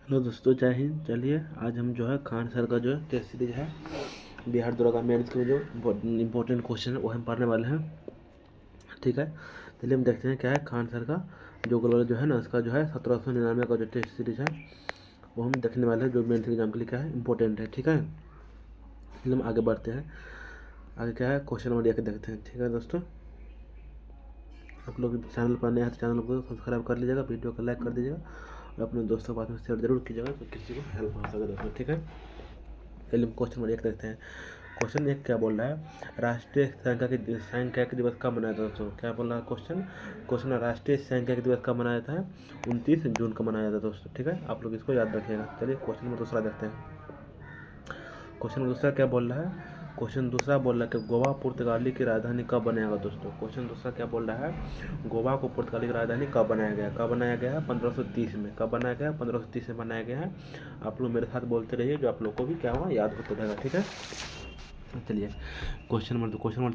Hello दोस्तों, जय हिंद। चलिए आज हम जो है खान सर का जो है टेस्ट सीरीज है बिहार दरोगा मेंस के जो इम्पोर्टेंट क्वेश्चन है वो हम पढ़ने वाले हैं। ठीक है, चलिए हम देखते हैं क्या है खान सर का जो ग्लोबल जो है ना उसका जो है 1799 का जो टेस्ट सीरीज है वो हम देखने वाले हैं, जो मेंस एग्जाम के लिए क्या है इंपॉर्टेंट है। ठीक है, चलिए हम आगे बढ़ते हैं। आगे क्या है क्वेश्चन नंबर एक देखते हैं। ठीक है दोस्तों, आप लोग चैनल पर नए हैं तो चैनल को सब्सक्राइब कर लीजिएगा, वीडियो को लाइक कर दीजिएगा और अपने दोस्तों के पास में शेयर जरूर कीजिएगा तो किसी को हेल्प हो सके दोस्तों। ठीक है, चलिए हम क्वेश्चन नंबर एक देखते हैं। क्वेश्चन एक क्या बोल रहा है, राष्ट्रीय सांख्यिकी दिवस कब मनाया जाता है दोस्तों? क्या बोल रहा है क्वेश्चन? क्वेश्चन राष्ट्रीय सांख्यिकी दिवस कब मनाया जाता है? 29 जून को मनाया जाता है दोस्तों। ठीक है, आप लोग इसको याद रखिएगा। चलिए क्वेश्चन नंबर दूसरा देखते हैं। क्वेश्चन दूसरा क्या बोल रहा है? क्वेश्चन दूसरा बोल रहा है कि गोवा पुर्तगाली की राजधानी कब बनाया दोस्तों? क्वेश्चन दूसरा क्या बोल रहा है, गोवा को पुर्तगाली की राजधानी कब बनाया गया? कब बनाया गया है? 1530 में। कब बनाया गया? 1530 में बनाया गया है। आप लोग मेरे साथ बोलते रहिए, जो आप लोग को भी क्या हुआ याद होता रहेगा। ठीक है, चलिए क्वेश्चन नंबर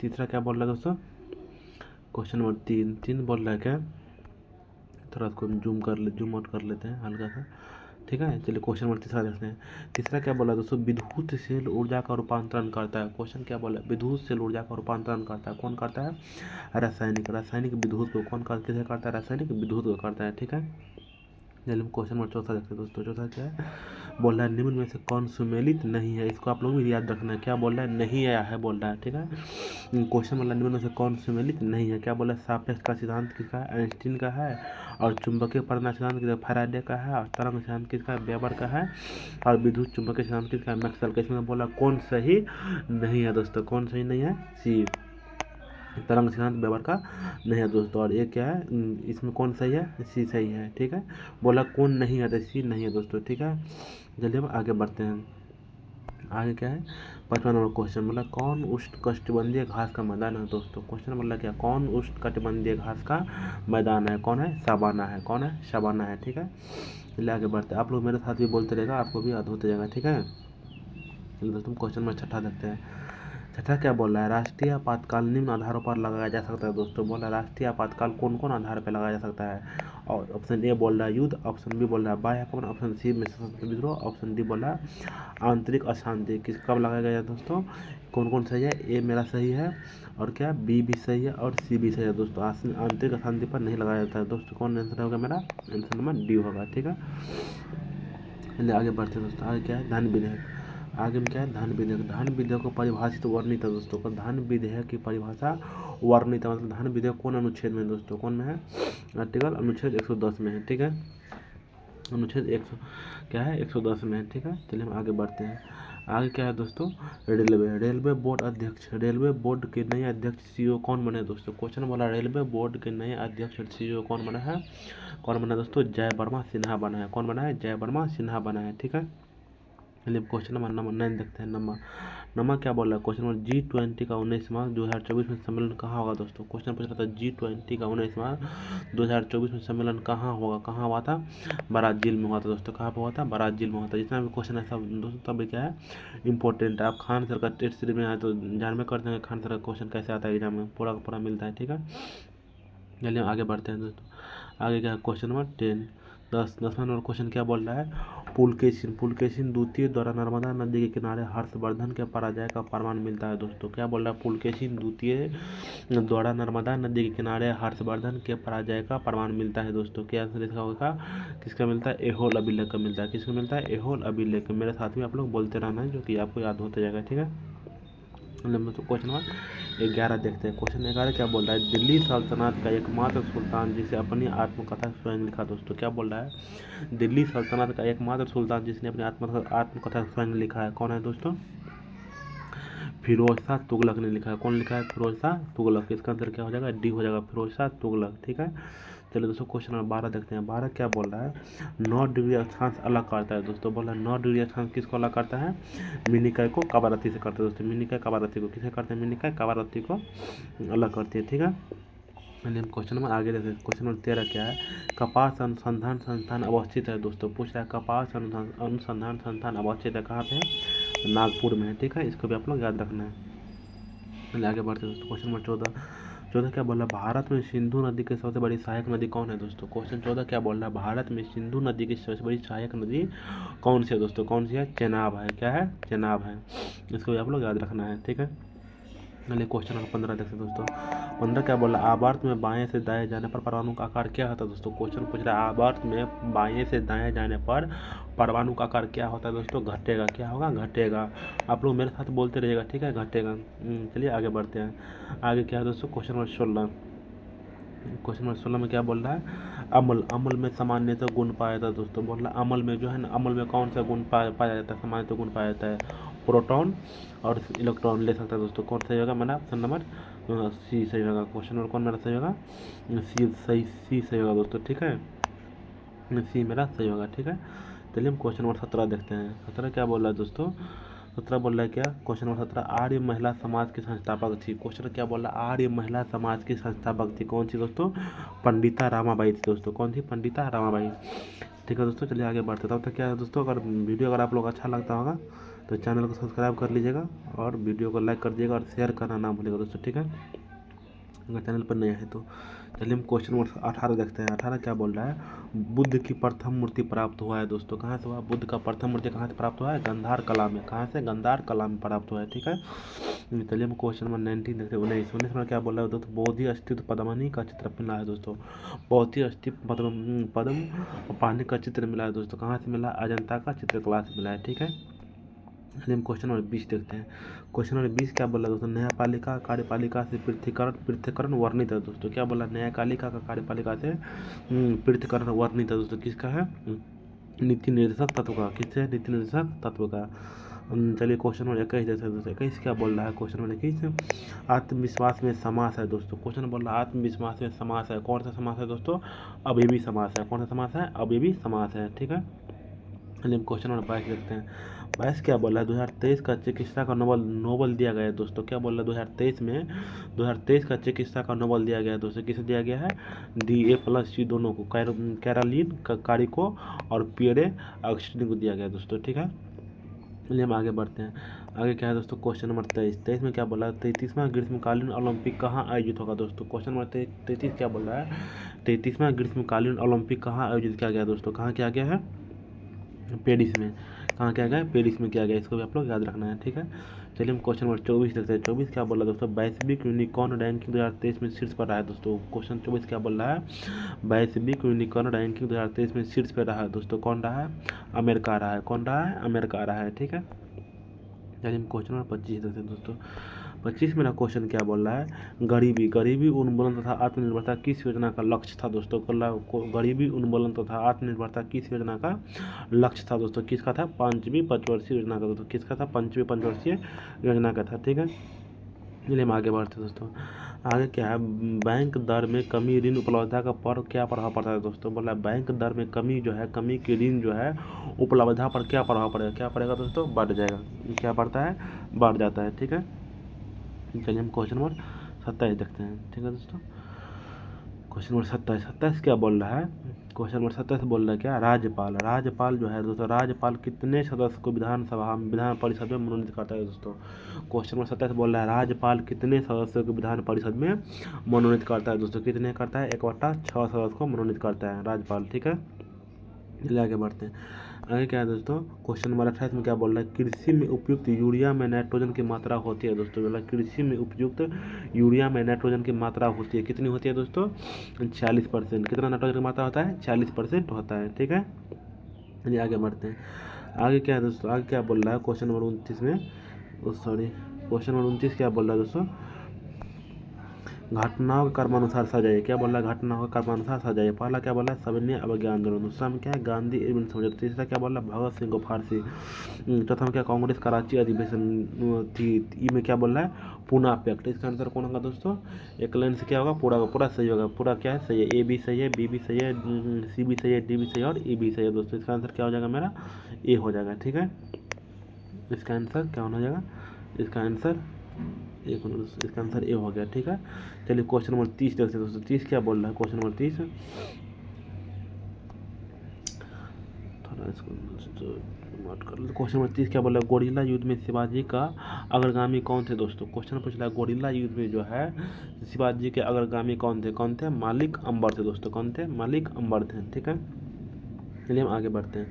तीसरा क्या बोल रहा है दोस्तों? क्वेश्चन नंबर तीन बोल रहा है क्या, थोड़ा इसको जूम आउट कर लेते हैं हल्का सा। ठीक है, चलिए क्वेश्चन नंबर तीसरा देखते हैं। तीसरा क्या बोला दोस्तों, विद्युत सेल ऊर्जा का रूपांतरण करता है। क्वेश्चन क्या बोला, विद्युत सेल ऊर्जा का रूपांतरण करता है। कौन करता है? रासायनिक विद्युत को कौन किसे करता है? रासायनिक विद्युत को करता है। ठीक है, चलिए हम क्वेश्चन नंबर चौथा देखते हैं दोस्तों। चौथा क्या है, बोल रहा है निम्न में से कौन सुमेलित नहीं है? इसको आप लोग भी याद रखना है। क्या बोल रहा है? नहीं आया है बोल रहा है। ठीक है, क्वेश्चन बोला निम्न में से कौन सुमेलित नहीं है? क्या बोला है? सापेक्ष का सिद्धांत किसका है? आइंस्टीन का है। और चुंबकीय परिणाम सिद्धांत किसका? फैराडे का है। और तरंग सिद्धांत किसका है? वेबर का है। और विद्युत चुंबकीय सिद्धांत किसका है? मैक्सवेल का। इसमें बोला कौन सही नहीं है दोस्तों? कौन सही नहीं है? सी, तरंग सिद्धांत वेबर का नहीं है दोस्तों। और ये क्या है, इसमें कौन सही है? सी सही है। ठीक है, बोला कौन नहीं है तो सी नहीं है दोस्तों। ठीक है, चलिए हम आगे बढ़ते हैं। आगे क्या है, 5वां नंबर क्वेश्चन बोला कौन उष्णकटिबंधीय घास का मैदान है दोस्तों? क्वेश्चन बोला क्या, कौन उष्णकटिबंधीय घास का मैदान है? कौन है? सवाना है। कौन है? सवाना है। ठीक है, चलिए आगे बढ़ते हैं। आप लोग मेरे साथ भी बोलते रहेगा, आपको भी याद होते जाएगा। ठीक है, चलिए दोस्तों क्वेश्चन नंबर छठा देखते हैं। छठा क्या बोल रहा है, राष्ट्रीय आपातकाल निम्न आधारों पर लगाया जा सकता है दोस्तों? बोला राष्ट्रीय आपातकाल कौन कौन आधार पर लगाया जा सकता है? और ऑप्शन ए बोल रहा है युद्ध, ऑप्शन बी बोल रहा है बाह्य आक्रमण, ऑप्शन सी में सशस्त्र विद्रोह, ऑप्शन डी बोल रहा है आंतरिक अशांति। किस कब लगाया गया है दोस्तों? कौन कौन सही है? ए मेरा सही है, और क्या बी भी सही है, और सी भी सही है दोस्तों। आंतरिक अशांति पर नहीं लगाया जाता है दोस्तों। कौन आंसर होगा मेरा? आंसर नंबर डी होगा। ठीक है, चलिए आगे बढ़ते हैं दोस्तों। आगे क्या है, धन विधेयक। आगे में क्या है, धन विधेयक। धन विधेयक को परिभाषित वर्णित है दोस्तों। को धन विधेयक की परिभाषा वर्णित है, मतलब धन विधेयक कौन अनुच्छेद में दोस्तों? कौन में है? आर्टिकल अनुच्छेद 110 में है। ठीक है, अनुच्छेद 100 क्या है, 110 में है। ठीक है, चलिए हम आगे बढ़ते हैं। आगे क्या है दोस्तों, रेलवे बोर्ड अध्यक्ष। रेलवे बोर्ड के नए अध्यक्ष सीईओ कौन बने दोस्तों? क्वेश्चन बोला रेलवे बोर्ड के नए अध्यक्ष सीईओ कौन बना है? कौन बना दोस्तों? जय वर्मा सिन्हा बना है। कौन बना है? जय वर्मा सिन्हा बना है। ठीक है, चलिए क्वेश्चन नंबर 9 देखते हैं। नंबर क्या बोल रहा है क्वेश्चन नंबर, G20 का 19वां 2024 में सम्मेलन कहाँ होगा दोस्तों? क्वेश्चन पूछ रहा था G20 का 19वां 2024 में सम्मेलन कहाँ होगा? कहाँ हुआ था? ब्राजील में हुआ था दोस्तों। कहाँ पर हुआ था? ब्राजील में हुआ था। जितना भी क्वेश्चन है सब दोस्तों तब क्या है इंपॉर्टेंट है। आप खान सर का टेस्ट सीरीज में आए तो जानबे करते हैं खान सर का क्वेश्चन कैसे आता है एग्जाम में, पूरा का पूरा मिलता है। ठीक है, चलिए आगे बढ़ते हैं दोस्तों। आगे क्या है क्वेश्चन नंबर 10 10वां नंबर क्वेश्चन क्या बोल रहा है, पुलकेशिन द्वितीय द्वारा नर्मदा नदी के किनारे हर्षवर्धन के पराजय का प्रमाण मिलता है दोस्तों? क्या बोल रहा है, पुलकेशिन द्वितीय द्वारा नर्मदा नदी के किनारे हर्षवर्धन के पराजय का प्रमाण मिलता है दोस्तों? क्या आंसर इसका होगा? किसका मिलता है? एहोल अभिलेख का मिलता है। किसका मिलता है? एहोल अभिलेख। मेरे साथ में आप लोग बोलते रहना है, जो कि आपको याद होता जाएगा। ठीक है, तो क्वेश्चन नंबर 11 देखते हैं। क्वेश्चन 11 क्या बोल रहा है, दिल्ली सल्तनत का एकमात्र सुल्तान जिसे अपनी आत्मकथा स्वयं लिखा दोस्तों? क्या बोल रहा है, दिल्ली सल्तनत का एकमात्र सुल्तान जिसने अपनी आत्मकथा स्वयं लिखा है? कौन है दोस्तों? फिरोज शाह तुगलक ने लिखा है। कौन लिखा है? फिरोज शाह तुगलक। इसका आंसर क्या हो जाएगा? डी हो जाएगा, फिरोज शाह तुगलक। ठीक है, चलिए दोस्तों क्वेश्चन नंबर 12 देखते हैं। 12 क्या बोल रहा है, 9 डिग्री अक्षांश अलग करता है दोस्तों? बोला 9 डिग्री अक्षांश किसको अलग करता है? मिनिकॉय को कवारत्ती से करते हैं दोस्तों। मिनिकॉय कवारत्ती को किसे करते हैं? मिनिकॉय कवारत्ती को अलग करती है। ठीक है, चलिए हम क्वेश्चन नंबर आगे देखते हैं। क्वेश्चन नंबर 13 क्या है, कपास अनुसंधान संस्थान अवस्थित है दोस्तों? पूछ रहा है कपास अनुसंधान संस्थान अवस्थित है कहाँ पे है? नागपुर में है। ठीक है, इसको भी आप लोग याद रखना है। चलिए आगे बढ़ते हैं दोस्तों। क्वेश्चन नंबर 14 क्या बोल रहा है, भारत में सिंधु नदी की सबसे बड़ी सहायक नदी कौन है दोस्तों। क्वेश्चन 14 क्या बोल रहा है, भारत में सिंधु नदी की सबसे बड़ी सहायक नदी कौन सी है दोस्तों, कौन सी है, चेनाब है। क्या है, चेनाब है। इसको भी आप लोग याद रखना है, ठीक है। चलिए क्वेश्चन नंबर 15 देखते हैं दोस्तों। 15 क्या बोला, आवर्त में बाएं से दाएं जाने पर परमाणु का आकार क्या होता है दोस्तों। क्वेश्चन पूछ रहा है, आवर्त में बाएं से दाएं जाने पर परमाणु का आकार क्या होता है दोस्तों, घटेगा। क्या होगा, घटेगा। आप लोग मेरे साथ बोलते रहिएगा, ठीक है, घटेगा। चलिए आगे बढ़ते हैं। आगे क्या है दोस्तों, क्वेश्चन नंबर 16। क्वेश्चन नंबर 16 में क्या बोल रहा है, अम्ल, अम्ल में सामान्यतः गुण पाया जाता है दोस्तों। बोल रहा है अम्ल में जो है ना, अम्ल में कौन सा गुण पाया जाता है, सामान्यतः गुण पाया जाता है, प्रोटॉन और इलेक्ट्रॉन ले सकता है दोस्तों। कौन सही होगा मेरा ऑप्शन नंबर सी सही होगा। क्वेश्चन नंबर कौन मेरा सही होगा, सी सही होगा दोस्तों, ठीक है, सी मेरा सही होगा, ठीक है। चलिए हम क्वेश्चन नंबर 17 देखते हैं। 17 क्या बोल रहा है दोस्तों, 17 बोल रहा है क्या, क्वेश्चन नंबर 17, आर्य महिला समाज की संस्थापक थी। क्वेश्चन क्या बोल रहा है, आर्य महिला समाज की संस्थापक थी, कौन सी दोस्तों, पंडिता रामाबाई थी दोस्तों। कौन थी, पंडिता रामाबाई, ठीक है दोस्तों। चलिए आगे बढ़ते। तब तक क्या है दोस्तों, अगर वीडियो अगर आप लोग अच्छा लगता होगा तो चैनल को सब्सक्राइब कर लीजिएगा और वीडियो को लाइक कर दीजिएगा और शेयर करना ना भूलिएगा दोस्तों, ठीक है, अगर चैनल पर नया है तो। चलिए हम क्वेश्चन नंबर 18 देखते हैं। 18 क्या बोल रहा है, बुद्ध की प्रथम मूर्ति प्राप्त हुआ है दोस्तों। कहाँ से हुआ, बुद्ध का प्रथम मूर्ति कहाँ से प्राप्त हुआ है, गांधार कला में। कहाँ से, गांधार कला में प्राप्त हुआ है, ठीक है। चलिए हम क्वेश्चन नंबर 19 देखते हैं। 19 में क्या बोल रहा है दोस्तों, बोधि अस्तित्व पद्मनी का चित्र मिला है दोस्तों। बोधि अस्तित्व पद्म पानी का चित्र मिला है दोस्तों। कहाँ से मिला, अजंता का चित्रकला से मिला है, ठीक है। चलिए हम क्वेश्चन नंबर 20 देखते हैं। क्वेश्चन नंबर 20 क्या बोला दोस्तों, न्यायपालिका कार्यपालिका से पृथक्करण वर्णित है दोस्तों। क्या बोला, न्यायपालिका का कार्यपालिका से पृथक्करण वर्णित है दोस्तों, किसका है, नीति निर्देशक तत्व का। किससे, नीति निर्देशक तत्व का। चलिए क्वेश्चन नंबर 21 देखते हैं दोस्तों। 21 क्या बोल रहा है, क्वेश्चन नंबर 21, आत्मविश्वास में समास है दोस्तों। क्वेश्चन बोल रहा है आत्मविश्वास में समास है, कौन सा समास है दोस्तों, अवयवी समास है। कौन सा समास है, अवयवी समास है, ठीक है। चलिए हम क्वेश्चन नंबर 22 देखते हैं। 22 क्या बोल रहा है, 2023 का चिकित्सा का नोबल दिया गया है दोस्तों। क्या बोल रहा है, 2023 का चिकित्सा का नोबल दिया गया है दोस्तों। किसे दिया गया है, DA+C दोनों को, कैरोलिन कारिको और पियरे अगस्टिन को दिया गया है दोस्तों, ठीक है। चलिए हम आगे बढ़ते हैं। आगे क्या है दोस्तों, क्वेश्चन नंबर 23 में क्या बोला है, 33वां ग्रीष्मकालीन ओलंपिक कहाँ आयोजित होगा दोस्तों। क्वेश्चन नंबर 33 क्या बोल रहा है, 33वां ग्रीष्मकालीन ओलंपिक कहाँ आयोजित किया गया दोस्तों। कहाँ किया गया है, पेरिस में। कहाँ किया गया है, पेरिस में किया गया। इसको भी आप लोग याद रखना है, ठीक है। चलिए हम क्वेश्चन नंबर 24 देखते हैं। 24 क्या बोला दोस्तों, वैश्विक यूनिकॉर्न रैंकिंग 2023 में शीर्ष पर रहा है दोस्तों। क्वेश्चन 24 क्या बोल रहा है, वैश्विक यूनिकॉर्न रैंकिंग 2023 में शीर्ष पर रहा है दोस्तों। कौन रहा है, अमेरिका रहा है। कौन रहा है, अमेरिका रहा है, ठीक है। चलिए हम क्वेश्चन नंबर 25 देखते हैं दोस्तों। 25 मेरा क्वेश्चन क्या बोल रहा है, गरीबी उन्मूलन तथा आत्मनिर्भरता किस योजना का लक्ष्य था दोस्तों। गरीबी उन्मूलन तथा आत्मनिर्भरता किस योजना का लक्ष्य था दोस्तों। किसका था, पांचवी पंचवर्षीय योजना का दोस्तों। किसका था, पांचवी पंचवर्षीय योजना का था, ठीक है। चलिए हम आगे बढ़ते हैं दोस्तों। आगे क्या है, बैंक दर में कमी ऋण उपलब्धता का पर क्या प्रभाव पड़ता है दोस्तों। बोला बैंक दर में कमी जो है, कमी की ऋण जो है उपलब्धता पर क्या प्रभाव पड़ेगा। क्या पड़ेगा दोस्तों, बढ़ जाएगा। क्या बढ़ता है, बढ़ जाता है, ठीक है। चलिए हम क्वेश्चन नंबर 27 देखते हैं, ठीक है दोस्तों। क्वेश्चन नंबर 27 क्या बोल रहा है, क्वेश्चन नंबर 27 बोल रहा है क्या, राज्यपाल जो है दोस्तों, राज्यपाल कितने सदस्य को विधान परिषद में मनोनीत करता है दोस्तों। क्वेश्चन नंबर 27 बोल रहा है, राज्यपाल कितने सदस्यों को विधान परिषद में मनोनीत करता है दोस्तों। कितने करता है, 1/6 सदस्य को मनोनीत करता है राज्यपाल, ठीक है। चलिए आगे बढ़ते हैं। आगे क्या है दोस्तों, क्वेश्चन नंबर 28 में क्या बोल रहा है, कृषि में उपयुक्त यूरिया में नाइट्रोजन की मात्रा होती है दोस्तों। बोला कृषि में उपयुक्त यूरिया में नाइट्रोजन की मात्रा होती है, कितनी होती है दोस्तों, 40%। कितना नाइट्रोजन की मात्रा होता है, 40% होता है, ठीक है। चलिए आगे बढ़ते हैं। आगे क्या है दोस्तों, आगे क्या बोल रहा है क्वेश्चन नंबर 29 में, क्वेश्चन नंबर 29 क्या बोल रहा है दोस्तों, घटनाओं के क्रमानुसार सजाइए। क्या बोल रहा है, घटनाओं के क्रमानुसार सजाइए। पहला क्या बोला है, सविनय अवज्ञा आंदोलन। दूसरा में क्या है, गांधी इरविन समझौता। तीसरा क्या बोल रहा है, भगत सिंह को फांसी। चौथा में क्या, कांग्रेस कराची अधिवेशन थी। ई में क्या बोल रहा है, पुणे पैक्ट। इसका आंसर कौन होगा दोस्तों, एक लाइन से क्या होगा, पूरा का पूरा सही होगा। पूरा क्या है, सही है। ए भी सही है, बी भी सही है, सी भी सही है, डी भी सही है और ई भी सही है दोस्तों। इसका आंसर क्या हो जाएगा मेरा, ए हो जाएगा, ठीक है। इसका आंसर क्या होना जाएगा, इसका आंसर इसका आंसर ए हो गया, ठीक है। चलिए क्वेश्चन नंबर 30 देखते हैं दोस्तों। 30 क्या बोल रहा है, क्वेश्चन नंबर 30 क्वेश्चन नंबर 30 क्या बोला, गोरिल्ला युद्ध में शिवाजी का अग्रगामी कौन थे दोस्तों। क्वेश्चन पूछ रहा है गोरिल्ला युद्ध में जो है शिवाजी के अग्रगामी कौन थे, मालिक अंबर थे दोस्तों, कौन थे, मालिक अंबर थे। ठीक है, चलिए हम आगे बढ़ते हैं।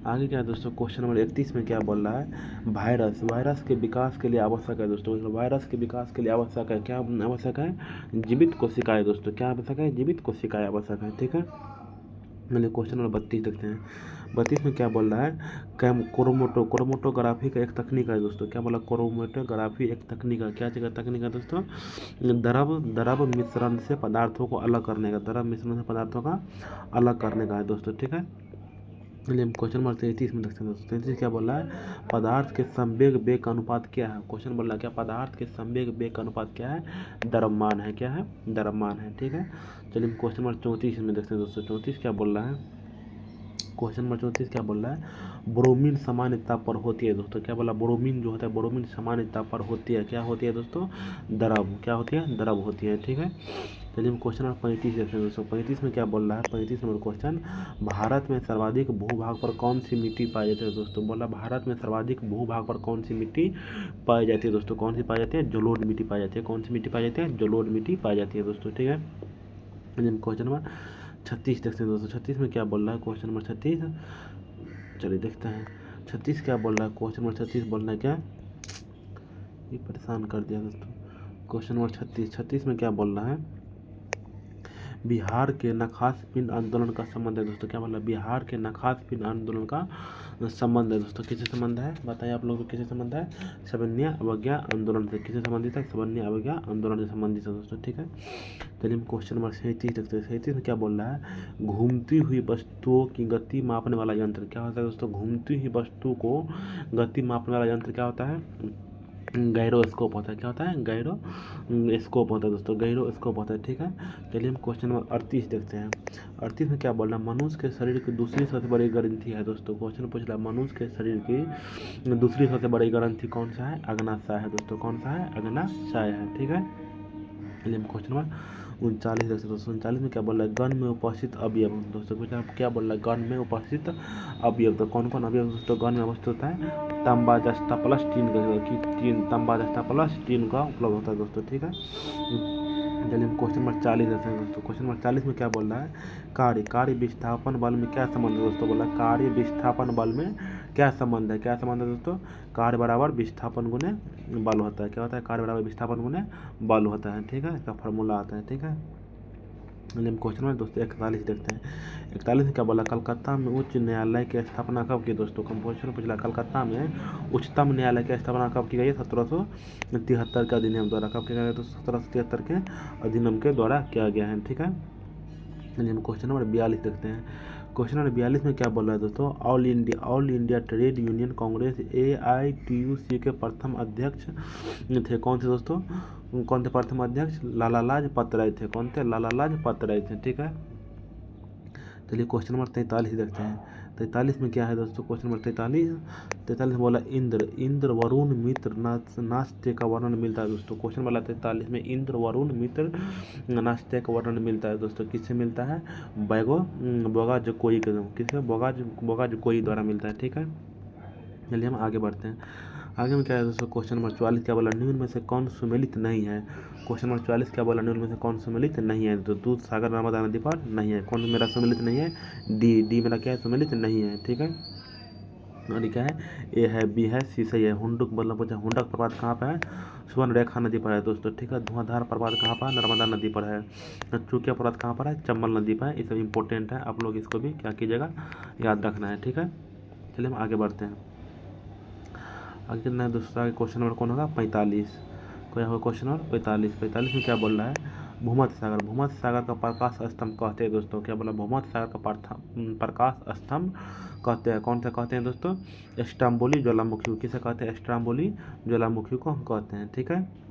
आगे क्या है दोस्तों, क्वेश्चन नंबर 31 में क्या बोल रहा है, वायरस के विकास के लिए आवश्यक है दोस्तों। वायरस के विकास के लिए आवश्यक है, क्या आवश्यक है, जीवित कोशिकाएं दोस्तों, क्या आवश्यक है, जीवित कोशिकाएं आवश्यक है। ठीक है, चलिए क्वेश्चन नंबर 32 देखते हैं। 32 में क्या बोल रहा है, क्रोमोटोग्राफी का एक तकनीक है दोस्तों। क्या बोला, क्रोमोटोग्राफी एक तकनीक है, क्या जगह तकनीक है दोस्तों, द्रव मिश्रण से पदार्थों को अलग करने का, द्रव मिश्रण से पदार्थों का अलग करने का है दोस्तों। ठीक है, चलिए हम क्वेश्चन नंबर 33 में देखते हैं दोस्तों। 33 क्या बोल रहा है, पदार्थ के संवेग वेग का अनुपात क्या है। क्वेश्चन बोल रहा है क्या, पदार्थ के संवेग वेग का अनुपात क्या है, द्रव्यमान है, क्या है, द्रव्यमान है। ठीक है, चलिए हम क्वेश्चन नंबर 34 में देखते हैं दोस्तों। 34 क्या बोल रहा है, क्वेश्चन नंबर 34 क्या बोल रहा है, ब्रोमीन सामान्य ताप पर होती है दोस्तों। क्या बोला, ब्रोमीन जो होता है, ब्रोमीन सामान्य ताप पर होती है, क्या होती है दोस्तों, द्रव, क्या होती है, द्रव होती है। ठीक है, चलिए हम क्वेश्चन नंबर 35 देखते हैं दोस्तों। 35 में क्या बोल रहा है, 35 नंबर क्वेश्चन, भारत में सर्वाधिक भूभाग पर कौन सी मिट्टी पाई जाती है दोस्तों। बोला भारत में सर्वाधिक भूभाग पर कौन सी मिट्टी पाई जाती है दोस्तों, कौन सी पाई जाती है, जलोढ़ मिट्टी पाई जाती है। कौन सी मिट्टी पाई जाती है, जलोढ़ मिट्टी पाई जाती है दोस्तों। ठीक है, चलिए हम क्वेश्चन नंबर 36 देखते हैं दोस्तों। 36 में क्या बोल रहा है, क्वेश्चन नंबर 36, चलिए देखते हैं 36 क्या बोल रहा है। क्वेश्चन नंबर 36 बोल रहा है क्या, ये परेशान कर दिया दोस्तों। क्वेश्चन नंबर 36 में क्या बोल रहा है, बिहार के नखास पिंड आंदोलन का संबंध है दोस्तों। क्या बोला, बिहार के नखास पिंड आंदोलन का संबंध है दोस्तों। किससे संबंध है, बताइए आप लोग, किससे संबंध है, सविनय अवज्ञा आंदोलन से। किससे संबंधित है, सविनय अवज्ञा आंदोलन से संबंधित है दोस्तों। ठीक है, चलिए हम क्वेश्चन नंबर 37 देखते हैं। 37 में क्या बोल रहा है, घूमती हुई वस्तुओं की गति मापने वाला यंत्र क्या होता है दोस्तों। घूमती हुई वस्तु को गति मापने वाला यंत्र क्या होता है, गायरोस्कोप होता है। क्या होता है, गायरो स्कोप होता है दोस्तों, गायरोस्कोप होता है। ठीक है, चलिए हम क्वेश्चन नंबर 38 देखते हैं। 38 में क्या बोल रहा है, मनुष्य के शरीर की दूसरी सबसे बड़ी ग्रंथि है दोस्तों। क्वेश्चन पूछ रहा है, मनुष्य के शरीर की दूसरी सबसे बड़ी ग्रंथि कौन सा है, अग्नाशय है दोस्तों। कौन सा है, अग्नाशय है। ठीक है, चलिए हम क्वेश्चन नंबर 39 देखते हैं दोस्तों। 39 में क्या बोल रहा है, गण में उपस्थित अवयव दोस्तों। कुछ क्या बोल रहा है, गण में उपस्थित अवयव, तो कौन कौन अवयव दोस्तों गण में उपस्थित होता है, तांबा जस्ता प्लस टीन का, तांबा जस्ता प्लस टीन का उपलब्ध होता है दोस्तों। ठीक है, चलिए हम क्वेश्चन नंबर 40 देखते हैं दोस्तों। क्वेश्चन नंबर 40 में क्या बोल रहा है, कार्य विस्थापन बल में क्या संबंध है दोस्तों। बोला कार्य विस्थापन बल में क्या संबंध है, क्या संबंध है दोस्तों, कार्य बराबर विस्थापन गुने बल होता है। क्या होता है, कार्य बराबर विस्थापन गुने बल होता है। ठीक है, इसका फार्मूला आता है। ठीक है, हम क्वेश्चन में दोस्तों 41 देखते हैं। 41 में क्या बोला, कलकत्ता में उच्च न्यायालय की स्थापना कब की दोस्तों। क्वेश्चन पूछला, कलकत्ता में उच्चतम न्यायालय की स्थापना कब की गई है, 1773 के अधिनियम द्वारा। कब किया गया, तो 1773 के अधिनियम के द्वारा किया गया है। ठीक है, चलिए हम क्वेश्चन नंबर 42 देखते हैं। क्वेश्चन नंबर 42 में क्या बोल रहा है दोस्तों, all India trade union Congress AITUC के प्रथम अध्यक्ष थे, कौन थे दोस्तों, कौन थे प्रथम अध्यक्ष, लाला लाजपत राय थे। कौन थे, लाला लाजपत राय थे। ठीक है, चलिए क्वेश्चन नंबर 43 देखते हैं। 43 में क्या है दोस्तों, क्वेश्चन नंबर 43 बोला, इंद्र वरुण मित्र नास्त्य का वर्णन मिलता है दोस्तों। क्वेश्चन बोला 43 में इंद्र वरुण मित्र नास्त्य का वर्णन मिलता है दोस्तों। किससे मिलता है, बोगाजकोई के, किससे, बोगाजकोई द्वारा मिलता है। ठीक है, चलिए हम आगे बढ़ते हैं। आगे में क्या है दोस्तों, क्वेश्चन नंबर 44 क्या बोला, निम्न में से कौन सुमेलित नहीं है। क्वेश्चन नंबर 44 क्या बोला, निम्न में से कौन सुमेलित नहीं है, तो दूध सागर नर्मदा नदी पर नहीं है। कौन मेरा सुमेलित नहीं है, डी मेरा क्या है, सुमेलित नहीं है। ठीक है, और क्या है, ए है, बी है, सी सही है। हुंडुक मतलब पूछा, हुंडक प्रपात कहाँ पर है, स्वर्ण रेखा नदी पर है दोस्तों। ठीक है, धुआंधार प्रपात कहाँ पर है, नर्मदा नदी पर है। चुकिया प्रपात कहाँ पर है, चंबल नदी पर है। ये सब इंपॉर्टेंट है, आप लोग इसको भी क्या कीजिएगा, याद रखना है। ठीक है, चलिए हम आगे बढ़ते हैं। आगे कितना है दूसरा क्वेश्चन नंबर कौन होगा, 45। क्या होगा क्वेश्चन नंबर 45। 45 में क्या बोल रहा है, भूमध्य सागर का प्रकाश स्तंभ कहते हैं दोस्तों। क्या बोला, भूमध्य सागर का प्रकाश स्तंभ कहते हैं। कौन सा कहते हैं दोस्तों, स्ट्रोम्बोली ज्वालामुखी। किसे कहते हैं, स्ट्रोम्बोली ज्वालामुखी को हम कहते हैं। ठीक है,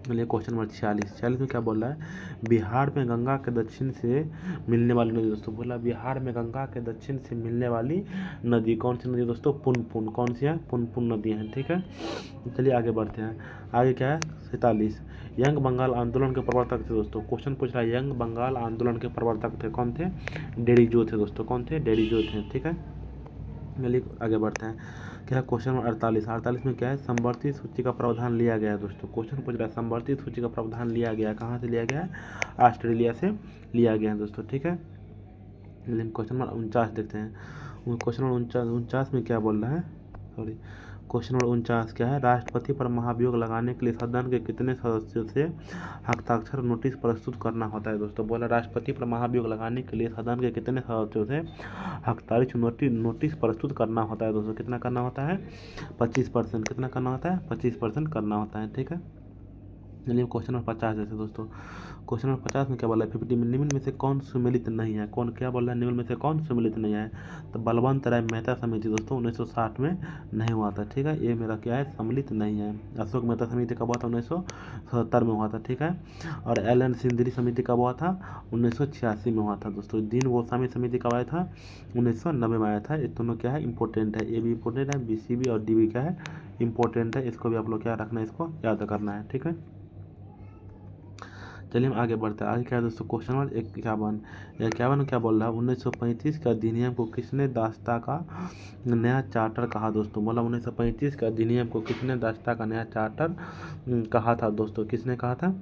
चलिए क्वेश्चन नंबर 46 में क्या बोल रहा है, बिहार में गंगा के दक्षिण से मिलने वाली नदी दोस्तों। बोला बिहार में गंगा के दक्षिण से मिलने वाली नदी कौन सी नदी दोस्तों, पुनपुन। कौन सी है, पुनपुन नदी है। ठीक है, चलिए आगे बढ़ते हैं। आगे क्या है, 47, यंग बंगाल आंदोलन के प्रवर्तक थे दोस्तों। क्वेश्चन पूछ रहा है, यंग बंगाल आंदोलन के प्रवर्तक थे, कौन थे, डेरिजो थे दोस्तों। कौन थे, डेरिजो थे। ठीक है, चलिए आगे बढ़ते हैं। क्या है क्वेश्चन नंबर 48 में क्या है, समवर्ती सूची का प्रावधान लिया गया है दोस्तों। क्वेश्चन पूछ रहा है समवर्ती सूची का प्रावधान लिया गया, कहाँ से लिया गया है, ऑस्ट्रेलिया से लिया गया है दोस्तों, ठीक है। चलिए क्वेश्चन नंबर 49 देखते हैं। क्वेश्चन नंबर 49 में क्या बोल रहा है, सॉरी, क्वेश्चन नंबर 49 क्या है, राष्ट्रपति पर महाभियोग लगाने के लिए सदन के कितने सदस्यों से हस्ताक्षर नोटिस प्रस्तुत करना होता है दोस्तों। बोला राष्ट्रपति पर महाभियोग लगाने के लिए सदन के कितने सदस्यों से हस्ताक्षर नोटिस प्रस्तुत करना होता है दोस्तों। कितना करना होता है, 25%। कितना करना होता है, 25% करना होता है, ठीक है। चलिए क्वेश्चन नंबर 50 जैसे दोस्तों, क्वेश्चन नंबर 50 में क्या बोला है, 50 में निम्न में से कौन सुमेलित नहीं है, कौन क्या बोल रहा है, निम्न में से कौन सुमेलित नहीं है। तो बलवंत राय मेहता समिति दोस्तों 1960 में नहीं हुआ था, ठीक है। ये मेरा क्या है, सम्मिलित नहीं है। अशोक मेहता समिति कब हुआ था, 1977 में हुआ था, ठीक है। और LN सिंधरी समिति कब हुआ था, 1986 में हुआ था दोस्तों। दीन गोस्वामी समिति कब आया था, 1990 में आया था। ये दोनों क्या है, इंपॉर्टेंट है, ये भी इंपॉर्टेंट है, BCB और DB क्या है, इंपॉर्टेंट है। इसको भी आप लोग क्या रखना है, इसको याद करना है, ठीक है। चलिए हम आगे बढ़ते हैं। आगे क्या है दोस्तों, क्वेश्चन नंबर 51 क्या बोल रहा है, 1935 का अधिनियम को किसने दास्ता का नया चार्टर कहा दोस्तों। बोला 1935 का अधिनियम को किसने दास्ता का नया चार्टर कहा था दोस्तों। किसने कहा था,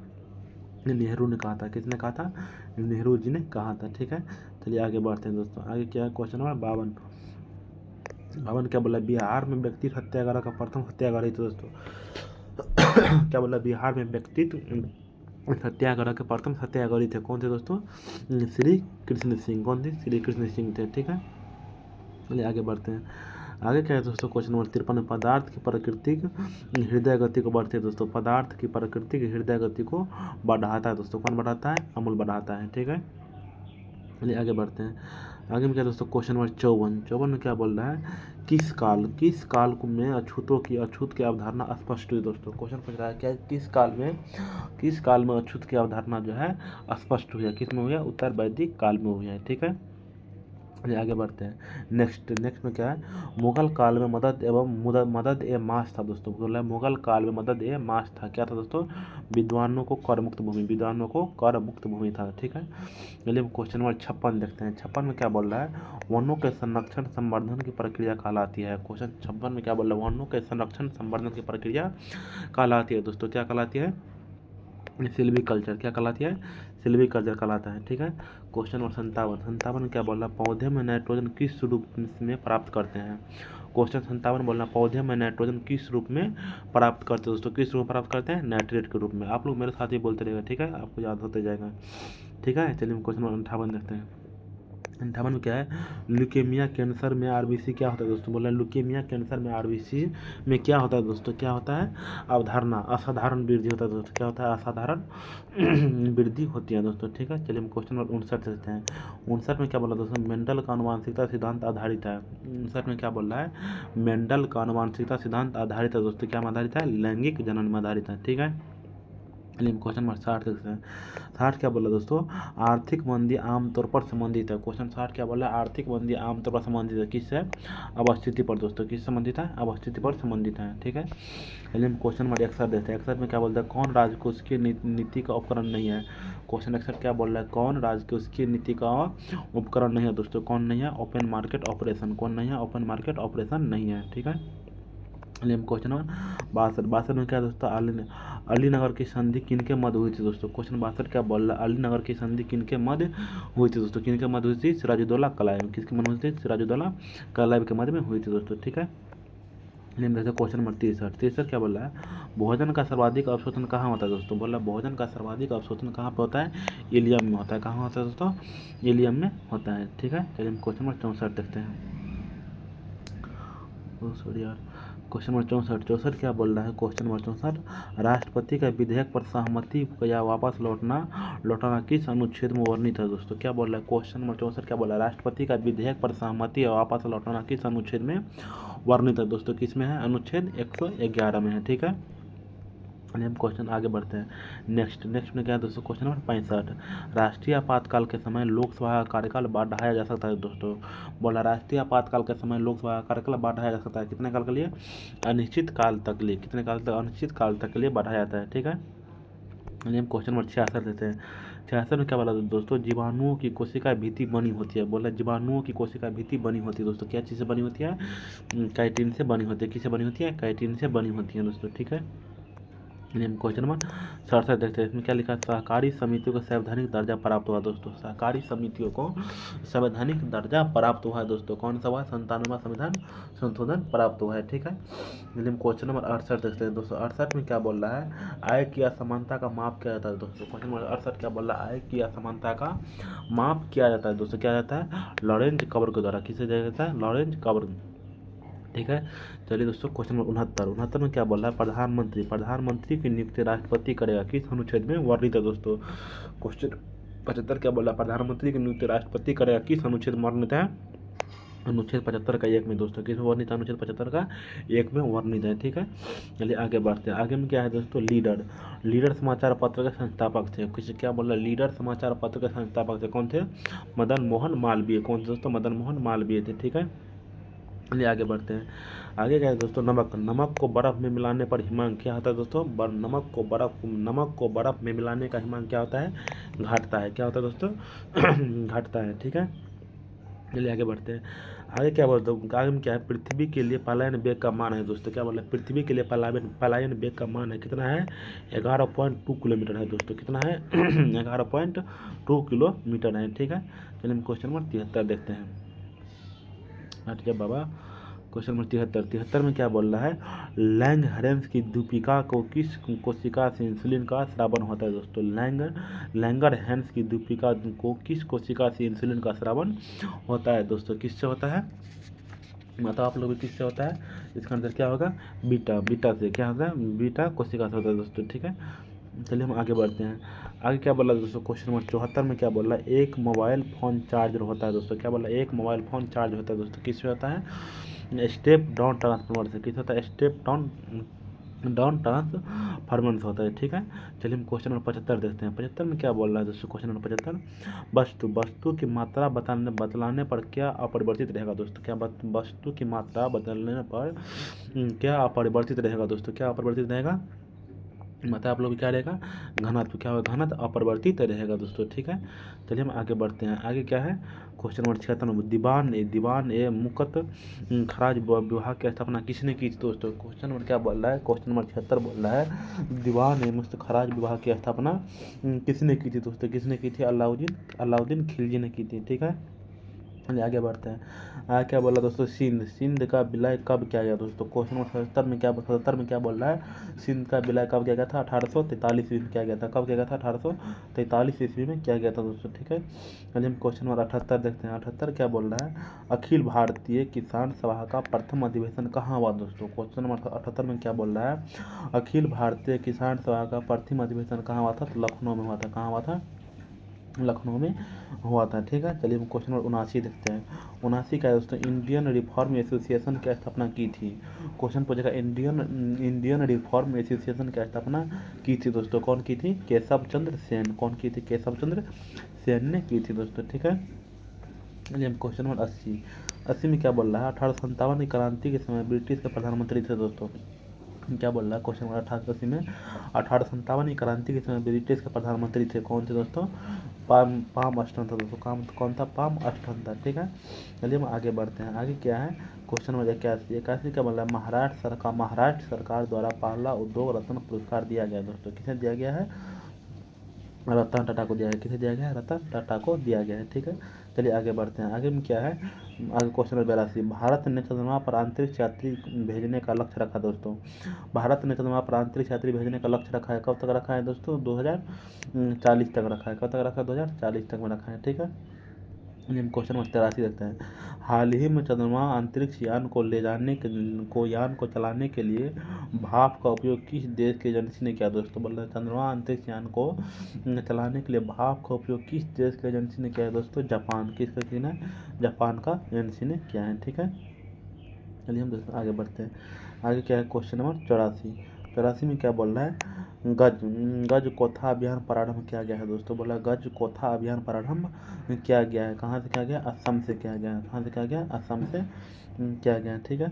नेहरू ने कहा था। किसने कहा था, नेहरू जी ने कहा था, ठीक है। चलिए आगे बढ़ते हैं दोस्तों। आगे क्या है, क्वेश्चन नंबर 52 क्या बोला, बिहार में व्यक्ति सत्याग्रह का प्रथम सत्याग्रही थे दोस्तों। क्या बोला, बिहार में व्यक्तित्व सत्याग्रह के प्रथम सत्याग्रही थे, कौन थे दोस्तों, श्री कृष्ण सिंह। कौन थे, श्री कृष्ण सिंह थे, ठीक है। चलिए आगे बढ़ते हैं। आगे क्या है दोस्तों, क्वेश्चन नंबर 53 पदार्थ की प्राकृतिक हृदय गति को बढ़ती है दोस्तों। पदार्थ की प्राकृतिक हृदय गति को बढ़ाता है दोस्तों, कौन बढ़ाता है, अमूल बढ़ाता है, ठीक है। चलिए आगे बढ़ते हैं। आगे में क्या दोस्तों, क्वेश्चन नंबर 54 में क्या बोल रहा है, किस काल में अछूत की अवधारणा स्पष्ट हुई दोस्तों। क्वेश्चन पूछ रहा है क्या, किस काल में अछूत की अवधारणा जो है स्पष्ट हुई है, किस में हुई है, उत्तर वैदिक काल में हुई है, ठीक है। आगे बढ़ते हैं। नेक्स्ट में क्या है, मुगल काल में मदद ए मास था दोस्तों। बोला मुगल काल में मदद ए मास था, क्या था दोस्तों, विद्वानों को कर मुक्त भूमि था, ठीक है। चलिए क्वेश्चन नंबर 56 देखते हैं। 56 में क्या बोल रहा है, वनों के संरक्षण संवर्धन की प्रक्रिया कहलाती है। क्वेश्चन 56 में क्या बोल रहा है, वनों के संरक्षण संवर्धन की प्रक्रिया कहलाती है दोस्तों, क्या कहलाती है, सिल्वीकल्चर। क्या कहलाती है, सिल्वीकल्चर कहलाता है, ठीक है। क्वेश्चन नंबर 57 क्या बोल रहा है, पौधे में नाइट्रोजन किस रूप में प्राप्त करते हैं। क्वेश्चन 57 बोलना, पौधे में नाइट्रोजन किस रूप में प्राप्त करते हैं दोस्तों। किस रूप में प्राप्त करते हैं, नाइट्रेट के रूप में। आप लोग मेरे साथ ही बोलते रहेगा, ठीक है, आपको याद होते जाएगा, ठीक है। चलिए क्वेश्चन नंबर 58 देखते हैं। 58 में क्या है, ल्यूकेमिया कैंसर में RBC क्या होता है दोस्तों। बोला ल्यूकेमिया कैंसर में RBC में क्या होता है दोस्तों, क्या होता है, अवधारणा असाधारण वृद्धि होता है दोस्तों। क्या होता है, असाधारण वृद्धि होती है दोस्तों, ठीक है। चलिए हम क्वेश्चन नंबर 59 देखते हैं। 59 में क्या बोला दोस्तों, मेंडल का आनुवंशिकता सिद्धांत आधारित है। 59 में क्या बोल रहा है, मेंडल का आनुवंशिकता सिद्धांत आधारित है दोस्तों। क्या आधारित है, लैंगिक जनन में आधारित है, ठीक है। चलिए क्वेश्चन नंबर 60 देखते हैं। 60 क्या बोला दोस्तों, आर्थिक मंदी आमतौर पर संबंधित है। क्वेश्चन 60 क्या बोला, आर्थिक मंदी आमतौर पर संबंधित है, किससे, अवस्थिति पर दोस्तों। किससे संबंधित है, अवस्थिति पर संबंधित है, ठीक है। चलिए हम क्वेश्चन नंबर 61 देखते हैं। 61 में क्या बोलता है, कौन राजकोषीय नीति का उपकरण नहीं है। क्वेश्चन 61 क्या बोल रहा है, कौन राजकोषीय नीति का उपकरण नहीं है दोस्तों। कौन नहीं है, ओपन मार्केट ऑपरेशन। कौन नहीं है, ओपन मार्केट ऑपरेशन नहीं है, ठीक है। चलिए हम क्वेश्चन नंबर 62 में क्या दोस्तों, अलीनगर की संधि किनके मध्य हुई थी दोस्तों। क्वेश्चन 62 क्या बोल रहा है, अलीनगर की संधि किनके मध्य हुई थी दोस्तों। किनके मध्य हुई थी, सिराजुद्दौला कलाइब। किसके मध्य हुई थी, सिराजुद्दौला कलाइब के मध्य में हुई थी दोस्तों, ठीक है। क्वेश्चन नंबर 63 क्या बोल रहा है, भोजन का सर्वाधिक अवशोषण कहाँ होता है दोस्तों। बोला भोजन का सर्वाधिक अवशोषण कहाँ पे होता है, इलियम में होता है। कहाँ होता है दोस्तों, इलियम में होता है, ठीक है। चलिए हम क्वेश्चन नंबर 64 देखते हैं। सॉरी यार, क्वेश्चन नंबर 64 क्या बोल रहा है, क्वेश्चन नंबर 64, राष्ट्रपति का विधेयक पर सहमति या वापस लौटाना किस अनुच्छेद में वर्णित है दोस्तों। क्या बोल रहा है, क्वेश्चन नंबर 64 क्या बोल रहा है, राष्ट्रपति का विधेयक पर सहमति या वापस लौटाना किस अनुच्छेद में वर्णित है दोस्तों। किस में है, अनुच्छेद 111 में है, ठीक है। हम क्वेश्चन आगे बढ़ते हैं। नेक्स्ट में क्या है दोस्तों, क्वेश्चन नंबर 65, राष्ट्रीय आपातकाल के समय लोकसभा का कार्यकाल बढ़ाया जा सकता है दोस्तों। बोला राष्ट्रीय आपातकाल के समय लोकसभा का कार्यकाल बढ़ाया जा सकता है, कितने काल के लिए, अनिश्चित काल तक लिए। कितने काल तक, अनिश्चित काल तक के लिए बढ़ाया जाता है, ठीक है। हम क्वेश्चन नंबर 66 देते हैं। 66 में क्या बोला दोस्तों, जीवाणुओं की कोशिका भित्ति बनी होती है। बोला जीवाणुओं की कोशिका भित्ति बनी होती है दोस्तों, क्या चीज़ से बनी होती है? काइटिन से बनी होती है। किससे बनी होती है? काइटिन से बनी होती है दोस्तों, ठीक है। क्वेश्चन नंबर 67 देखते हैं, इसमें क्या लिखा है? सहकारी समितियों को संवैधानिक दर्जा प्राप्त हुआ दोस्तों। सहकारी समितियों को संवैधानिक दर्जा प्राप्त हुआ है दोस्तों। कौन सा हुआ? 97वां संविधान संशोधन प्राप्त हुआ है, ठीक है। क्वेश्चन नंबर 68 देखते हैं दोस्तों। 68 में क्या बोल रहा है? आय की असमानता का माप किया जाता है दोस्तों। क्वेश्चन नंबर 68 क्या बोल रहा है? आय की असमानता का माप किया जाता है दोस्तों। क्या जाता है? लॉरेंज कबर के द्वारा। किसे दिया जाता है? लॉरेंज कबर, ठीक है। चलिए दोस्तों, क्वेश्चन नंबर 69 में क्या बोल रहा है? प्रधानमंत्री की नियुक्ति राष्ट्रपति करेगा, किस अनुच्छेद में वर्णित है दोस्तों? क्वेश्चन 75 क्या बोल रहा है? प्रधानमंत्री की नियुक्ति राष्ट्रपति करेगा, किस अनुच्छेद में वर्णित है? अनुच्छेद 75 का 1 में दोस्तों। किस में वर्णित है? अनुच्छेद 75 का 1 में वर्णित है, ठीक है। चलिए आगे बढ़ते हैं। आगे में क्या है दोस्तों? लीडर समाचार पत्र के संस्थापक थे। किसी क्या बोल रहा है? लीडर समाचार पत्र के संस्थापक थे। कौन थे? मदन मोहन मालवीय। कौन थे दोस्तों? मदन मोहन मालवीय थे, ठीक है। चलिए आगे बढ़ते हैं। आगे क्या है दोस्तों? नमक को बर्फ में मिलाने पर हिमांक क्या होता है दोस्तों? नमक को बर्फ में मिलाने का हिमांक क्या होता है? घटता है। क्या होता है दोस्तों? घटता है, ठीक है। चलिए आगे बढ़ते हैं। आगे क्या बोलते हैं? आगे में क्या है? पृथ्वी के लिए पलायन वेग का मान है दोस्तों। क्या बोल रहे हैं? पृथ्वी के लिए पलायन वेग का मान है, कितना है? 11.2 किलोमीटर है दोस्तों। कितना है? 11.2 किलोमीटर है, ठीक है। चलिए हम क्वेश्चन नंबर 73 देखते हैं। हट जा बाबा। क्वेश्चन नंबर 73 में क्या बोल रहा है? लैंगहरेंस की दीपिका को किस कोशिका से इंसुलिन का स्रावन होता है दोस्तों? लैंगरहैंस की दीपिका को किस कोशिका से इंसुलिन का स्रावन होता है दोस्तों? किससे होता है? मतलब आप लोग किससे होता है? इसका आंसर क्या होगा? बीटा से। क्या होता है? बीटा कोशिका से होता है दोस्तों, ठीक है। चलिए हम आगे बढ़ते हैं। आगे क्या बोला दोस्तों? क्वेश्चन नंबर 74 में क्या बोल रहा है? एक मोबाइल फ़ोन चार्जर होता है दोस्तों। क्या बोला? एक मोबाइल फ़ोन चार्ज होता है दोस्तों। किससे होता है? स्टेप डाउन ट्रांसफार्मर से। किस होता है? स्टेप डाउन ट्रांसफार्मर से होता है, ठीक है। चलिए हम क्वेश्चन नंबर 75 देखते हैं। 75 में क्या बोल रहा है दोस्तों? क्वेश्चन नंबर 75, वस्तु की मात्रा बदलाने पर क्या अपरिवर्तित रहेगा दोस्तों? क्या वस्तु की मात्रा बदलने पर क्या अपरिवर्तित रहेगा दोस्तों? क्या अपरिवर्तित रहेगा? मतलब आप लोग क्या रहेगा? घनत्व। क्या होगा? घनत्व अपरिवर्तित रहेगा दोस्तों, ठीक है। चलिए हम आगे बढ़ते हैं। आगे क्या है? क्वेश्चन नंबर 76, दीवान ए मुक्त खराज विभाग की स्थापना किसने की थी दोस्तों? क्वेश्चन नंबर क्या बोल रहा है? क्वेश्चन नंबर 76 बोल रहा है दीवान ए मुक्त खराज विभाग की स्थापना किसने की थी दोस्तों? किसने की थी? अलाउद्दीन खिलजी ने की थी, ठीक है। आगे बढ़ते हैं। क्या बोला दोस्तों? सिंध का विलय कब किया गया दोस्तों? क्वेश्चन नंबर 77 में क्या बोल रहा है? सिंध का विलय कब किया गया था? 1843 ईस्वी में किया गया था। कब किया गया था? 1843 ईस्वी में किया गया था दोस्तों, ठीक है। चलिए हम क्वेश्चन नंबर 78 देखते हैं। 78 क्या बोल रहा है? अखिल भारतीय किसान सभा का प्रथम अधिवेशन कहाँ हुआ दोस्तों? क्वेश्चन नंबर 78 में क्या बोल रहा है? अखिल भारतीय किसान सभा का प्रथम अधिवेशन कहाँ हुआ था? तो लखनऊ में हुआ था। कहाँ हुआ था? लखनऊ में हुआ था, ठीक है। चलिए हम क्वेश्चन नंबर 79 देखते हैं। 79 का दोस्तों? इंडियन रिफॉर्म एसोसिएशन की स्थापना की थी। क्वेश्चन पूछेगा इंडियन रिफॉर्म एसोसिएशन की स्थापना की थी दोस्तों। कौन की थी? केशव चंद्र सेन। कौन की थी? केशव चंद्र सेन ने की थी दोस्तों, ठीक है। चलिए हम क्वेश्चन नंबर 80 में क्या बोल रहा है? 1857 की क्रांति के समय ब्रिटिश के प्रधानमंत्री थे दोस्तों। क्या बोल रहा है? क्वेश्चन नंबर 88 में 1857 की क्रांति के समय ब्रिटिश के प्रधानमंत्री थे। कौन थे दोस्तों? पाम अस्टन था दोस्तों। कौन था? पाम अस्टन था, ठीक है। चलिए हम आगे बढ़ते हैं। आगे क्या है? क्वेश्चन नंबर 81 क्या बोल रहा है? महाराष्ट्र सरकार द्वारा पहला उद्योग रत्न पुरस्कार दिया गया दोस्तों। किसे दिया गया है? रतन टाटा को दिया है। किसे दिया गया है? रतन टाटा को दिया गया है, ठीक है। चलिए आगे बढ़ते हैं। आगे में क्या है? आगे क्वेश्चन नंबर 82, भारत ने चंद्रमा पर अंतरिक्ष यात्री भेजने का लक्ष्य रखा दोस्तों। भारत ने चंद्रमा पर अंतरिक्ष यात्री भेजने का लक्ष्य रखा है। कब तक रखा है दोस्तों? 2040 तक रखा है। कब तक रखा है? 2040 तक में रखा है, ठीक है। हम क्वेश्चन नंबर 83 देखते हैं। हाल ही में चंद्रमा अंतरिक्ष यान को चलाने के लिए भाप का उपयोग किस देश की एजेंसी ने किया दोस्तों? बोल रहे हैं चंद्रमा अंतरिक्ष यान को चलाने के लिए भाप का उपयोग किस देश की एजेंसी ने किया है दोस्तों? जापान। किसका किया है? जापान का एजेंसी ने किया है, ठीक है। चलिए हम दोस्तों आगे बढ़ते हैं। आगे क्या है? क्वेश्चन नंबर 84 में क्या बोल रहा है? गज कोथा अभियान प्रारंभ किया गया है दोस्तों। बोला गज कोथा अभियान प्रारंभ किया गया है। कहाँ से किया गया? असम से किया गया है। कहाँ से किया गया? असम से किया गया है, ठीक है।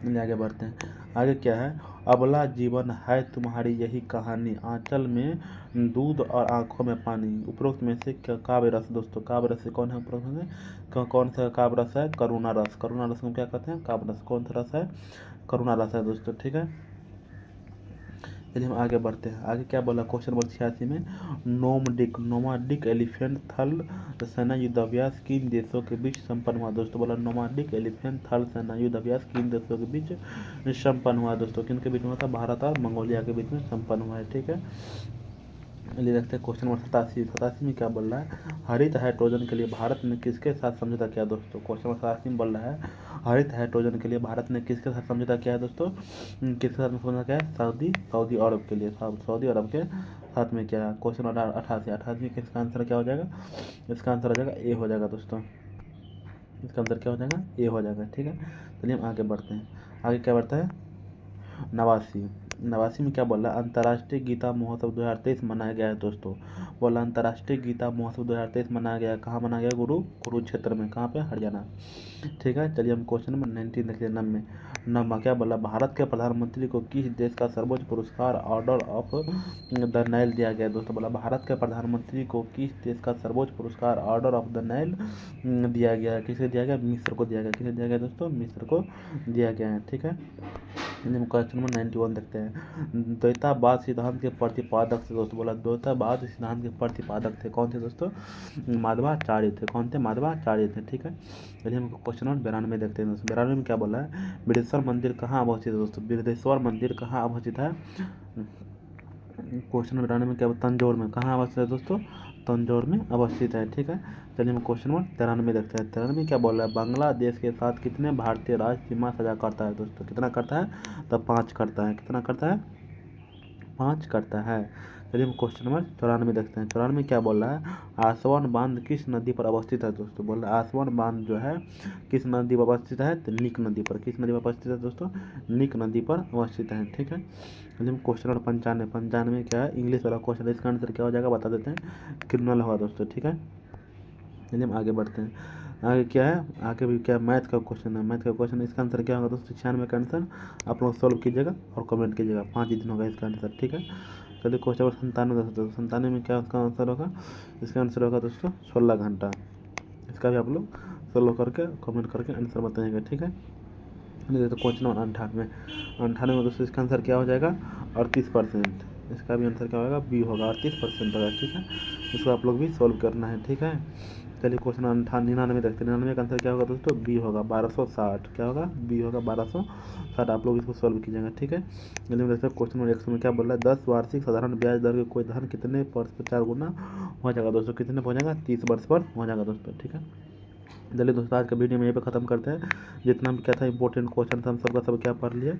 चलिए आगे बढ़ते हैं। आगे क्या है, अबला जीवन है तुम्हारी यही कहानी, आंचल में दूध और आंखों में पानी। उपरोक्त में से काव्य रस, दोस्तों काव्य रस से कौन है उपरोक्त में से कौन सा काव्य रस है, करुणा रस। करुणा रस को क्या कहते हैं, काव्य रस। कौन सा रस है, करुणा रस है दोस्तों, ठीक है। चलिए हम आगे बढ़ते हैं। आगे क्या बोला क्वेश्चन नंबर 86 में, नोमाडिक एलिफेंट थल सेना युद्ध अभ्यास किन देशों के बीच संपन्न हुआ। दोस्तों बोला नोमाडिक एलिफेंट थल सेना युद्ध अभ्यास किन देशों के बीच संपन्न हुआ। दोस्तों किन के बीच में हुआ था, भारत और मंगोलिया के बीच में संपन्न हुआ है, ठीक है। ले रखते हैं क्वेश्चन नंबर 87 में क्या बोल रहा है, हरित हाइड्रोजन के लिए भारत ने किसके साथ समझौता किया। दोस्तों क्वेश्चन नंबर 87 में बोल रहा है, हरित हाइड्रोजन के लिए भारत ने किसके साथ समझौता किया है। दोस्तों किसके साथ समझौता किया है, सऊदी अरब के लिए, सऊदी अरब के साथ में क्या है। क्वेश्चन नंबर 88 में इसका आंसर क्या हो जाएगा, इसका आंसर हो जाएगा ए हो जाएगा दोस्तों, इसका आंसर क्या हो जाएगा, ए हो जाएगा, ठीक है। चलिए हम आगे बढ़ते हैं। आगे क्या बढ़ता है, नवासी में क्या बोला, अंतर्राष्ट्रीय गीता महोत्सव 2023 मनाया गया है। दोस्तों बोला अंतर्राष्ट्रीय गीता महोत्सव 2023 मनाया गया है, कहाँ मनाया गया, कुरुक्षेत्र में, कहाँ पे, हरियाणा, ठीक है। चलिए हम क्वेश्चन नंबर 19 देखिए। नब्बे क्या बोला, भारत के प्रधानमंत्री को किस देश का सर्वोच्च पुरस्कार ऑर्डर ऑफ द नाइल दिया गया। दोस्तों बोला भारत के प्रधानमंत्री को किस देश का सर्वोच्च पुरस्कार ऑर्डर ऑफ द नाइल दिया गया है। किसे दिया गया, मिस्र को दिया गया। किसे दिया गया दोस्तों, मिस्र को दिया गया है, ठीक है। क्वेश्चन नंबर 91 देखते हैं। द्वैतावाद सिद्धांत के प्रतिपादक थे। दोस्तों बोला द्वैतावाद सिद्धांत के प्रतिपादक थे, कौन थे दोस्तों, माधवाचार्य थे। कौन थे, माधवाचार्य थे, ठीक है। चलिए हम क्वेश्चन नंबर 92 देखते हैं। दोस्तों 92 में क्या बोला है, बृहदेश्वर मंदिर कहाँ अवस्थित है। दोस्तों बृहदेश्वर मंदिर कहाँ अवस्थित है, क्वेश्चन नंबर 92 में क्या, तंजौर में, कहाँ अवस्थित है दोस्तों, तंजौर में अवस्थित है, ठीक है। चलिए हम क्वेश्चन नंबर 93 देखते हैं। 93 क्या बोल रहा है, बांग्लादेश के साथ कितने भारतीय राज्य सीमा साझा करता है। दोस्तों कितना करता है, तो 5 करता है। कितना करता है, 5 करता है। चलिए हम क्वेश्चन नंबर 94 देखते हैं। 94 क्या बोल रहा है, आसवान बांध किस नदी पर अवस्थित है। दोस्तों बोल रहा है आसवान बांध जो है किस नदी पर अवस्थित है, तो नीक नदी पर। किस नदी पर अवस्थित है दोस्तों, नीक नदी पर अवस्थित है, ठीक है। चलिए हम क्वेश्चन नंबर 95 क्या है, इंग्लिश वाला क्वेश्चन है, इसका आंसर क्या हो जाएगा बता देते हैं, क्रिमिनल होगा दोस्तों, ठीक है। चलिए हम आगे बढ़ते हैं। आगे क्या है, आगे भी क्या, मैथ का क्वेश्चन है। मैथ का क्वेश्चन, इसका आंसर क्या होगा दोस्तों, 96 का आंसर आप लोग सॉल्व कीजिएगा और कमेंट कीजिएगा, 5 ही दिन होगा इसका आंसर, ठीक है। चलिए क्वेश्चन नंबर 97 दोस्तों, 97 में क्या उसका आंसर होगा, इसका आंसर होगा दोस्तों 16 घंटा। इसका भी आप लोग सॉल्व करके कमेंट करके आंसर बताइएगा, ठीक है। तो क्वेश्चन नंबर 98 में दोस्तों इसका आंसर क्या हो जाएगा, 38%। इसका भी आंसर क्या होगा, बी होगा, 38% होगा, ठीक है। इसको आप लोग भी सॉल्व करना है, ठीक है। चलिए क्वेश्चन 99 देखते हैं। 99 का आंसर क्या होगा दोस्तों, बी होगा, 1260। क्या होगा, बी होगा, 1260। आप लोग इसको सॉल्व कीजिएगा, ठीक है। चलिए देखते हैं क्वेश्चन नंबर 100 में क्या बोल रहा है, 10 वार्षिक साधारण ब्याज दर के कोई धन कितने वर्ष पर 4 गुना हो जाएगा। दोस्तों कितने पर हो जाएगा, 30 वर्ष पर हो जाएगा दोस्तों, ठीक है। चलिए दोस्तों आज का वीडियो में यहीं पे ख़त्म करते हैं। जितना भी क्या था इंपॉर्टेंट क्वेश्चन था हम सबका सब क्या पढ़ लिए।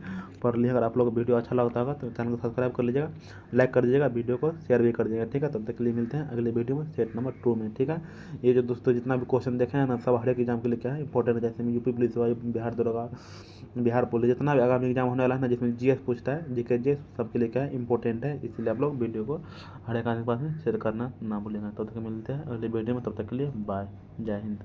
अगर आप लोग को वीडियो अच्छा लगता होगा तो चैनल को सब्सक्राइब कर लीजिएगा, लाइक कर दीजिएगा, वीडियो को शेयर भी कर दीजिएगा, ठीक है। तब तक के लिए मिलते हैं अगले वीडियो में सेट नंबर 2 में, ठीक है। ये जो दोस्तों जितना भी क्वेश्चन देखे हैं ना, सब हर एक एग्जाम के लिए क्या है इंपॉर्टेंट है। जैसे में यूपी पुलिस हुआ, बिहार दरोगा, बिहार पुलिस, जितना भी आगामी एग्जाम होने वाला है ना, जिसमें जीएस पूछता है, जीके जीएस सबके लिए क्या है इंपॉर्टेंट है। इसीलिए आप लोग वीडियो को हर एक आदमी के पास में शेयर करना ना भूलेंगे। तब तक मिलते हैं अगले वीडियो में, तब तक के लिए बाय, जय हिंद।